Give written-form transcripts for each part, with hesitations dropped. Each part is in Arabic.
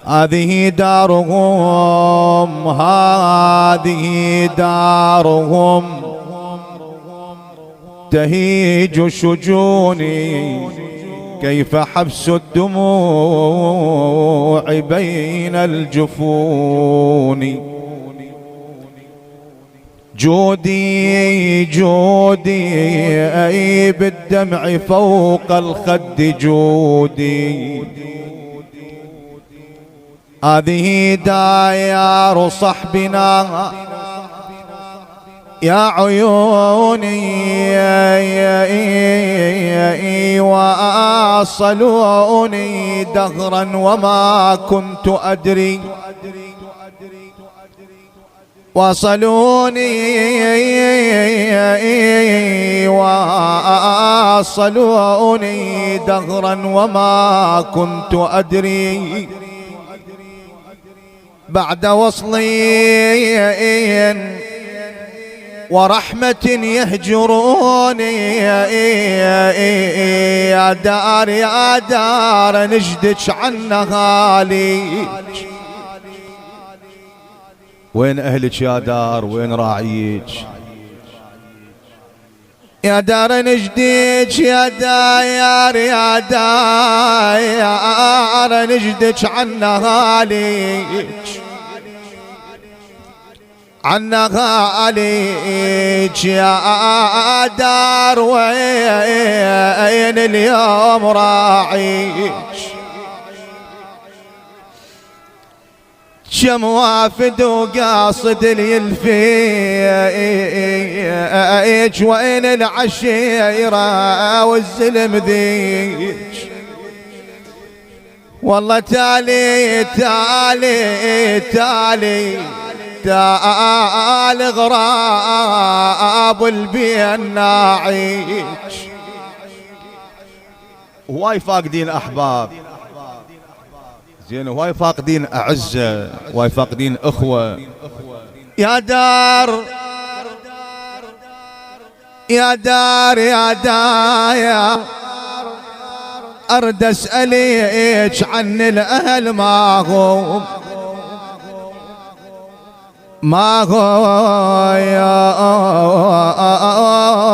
هذه دارهم هذه دارهم تهيج شجوني كيف حبس الدموع بين الجفون جودي جودي أي بالدمع فوق الخد جودي هذه ديار صحبنا يا عيوني واصلوني دهرا وما كنت أدري وصلوني واصلوني دهرا وما كنت أدري بعد وصلي ورحمة يهجروني يا دار يا دار نجدك عنها ليك وين أهلك يا دار وين راعيك يا دار نجدك يا داير يا داير نجدك عنها ليك عنها عليك يا دار وين اليوم راعيك شم وافد وقاصد اليلفيك وين العشيرة والزلم ذيك والله تالي تالي تالي تعال غراب البين ناعيك هواي فاقدين أحباب زين هواي فاقدين أعزة هواي فاقدين أخوة يا دار يا دار يا دايا أرد أسأليك عن الأهل ما هو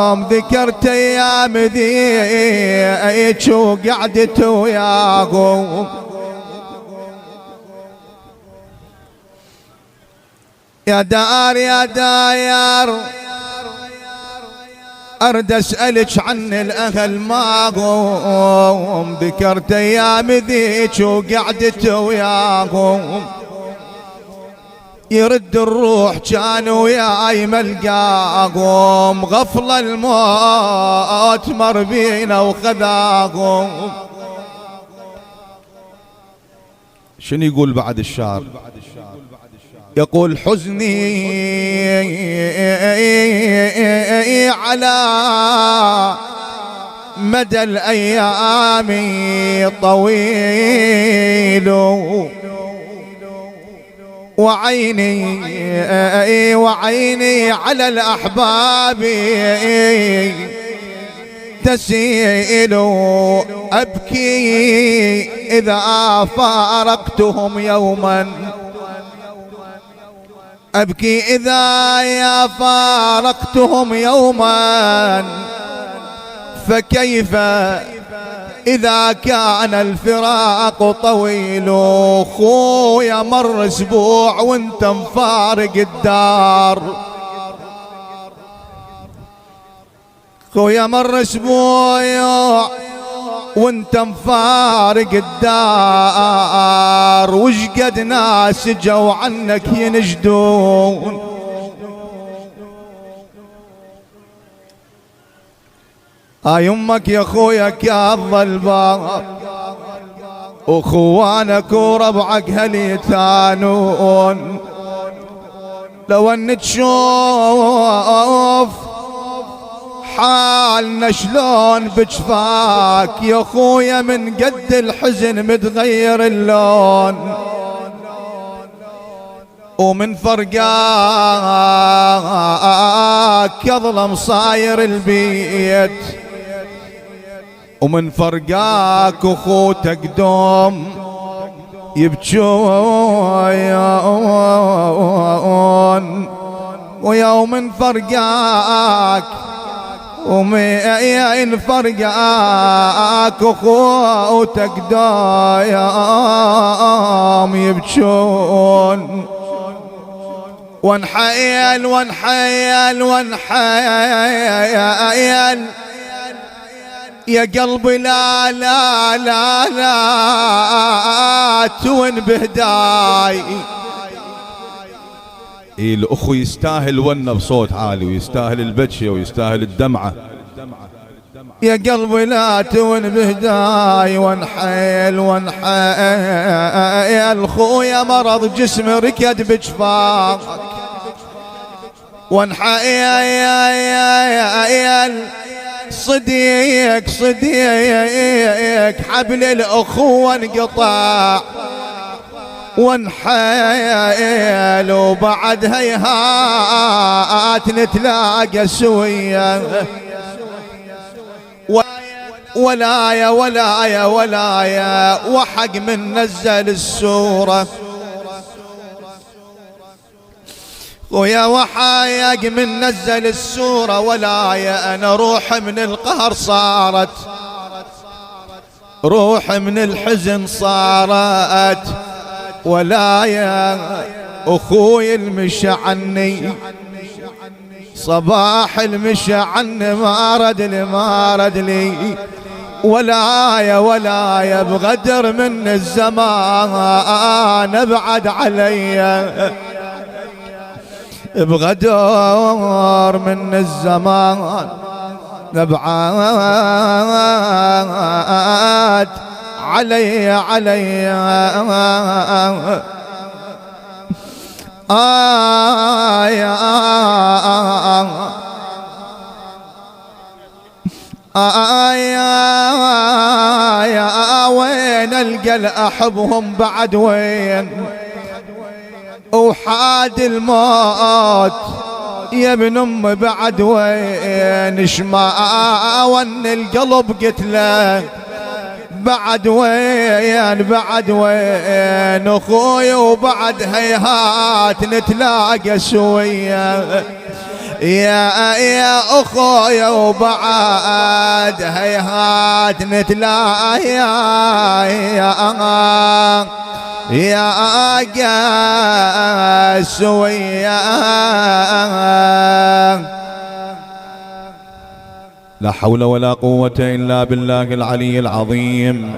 يوم ذكرت ايام ذيك وقعدت وياهم يا دار يا داير ارد اسالك عن الاهل ما هم ذكرت ايام ذيك وقعدت وياهم يرد الروح كانوا وياي ملقاهم غفل الموت مر بينا وخذاهم شنو يقول بعد الشعر يقول حزني على مدى الأيام طويل وعيني على الأحباب تسيل أبكي إذا فارقتهم يوما أبكي إذا فارقتهم يوما فكيف إذا كان الفراق طويل خويا مر أسبوع وانت مفارق الدار خويا مر أسبوع وانت مفارق الدار وش قد ناس جو عنك ينجدون يمك يا خويا كاظ الباب وخوانك وربعك هل يتانون لو ان تشوف حالنا شلون بجفاك يا خويا من قد الحزن متغير اللون ومن فرقاك يظلم صاير البيت ومن فرقاك اخوتك دوم يبجون ويوم فرقاك ومين فرقاك اخوتك دايم يبجون وانحيل وانحيل وانحيل يا قلبي لا لا لا لا تون بهداي. الأخو يستاهل ونه بصوت عالي ويستاهل البكية ويستاهل الدمعة. يا قلبي لا تون بهداي وانحيل وانحيل خويا مرض جسم ركد بجفاك وانحيل صديق حبل الأخوة انقطع وانحيل وبعد هيهات نتلاقى سوية ولايا ولايا ولايا وحق من نزل السورة ويا وحايق من نزل السورة ولايا أنا روح من القهر صارت روح من الحزن صارت ولايا أخوي المشى عني صباح المشى عني ما رد لي ولايا بغدر من الزمان ابعد علي بغدر من الزمان ابعد علي وين القى الاحبهم بعد وين وحاد الموت يا ابن ام بعد وين شما ون القلب قتله بعد وين اخوي وبعد هيهات نتلاقى سوية يا اخوي وبعد هيهات نتلاقى يا سوية. لا حول ولا قوة إلا بالله العلي العظيم.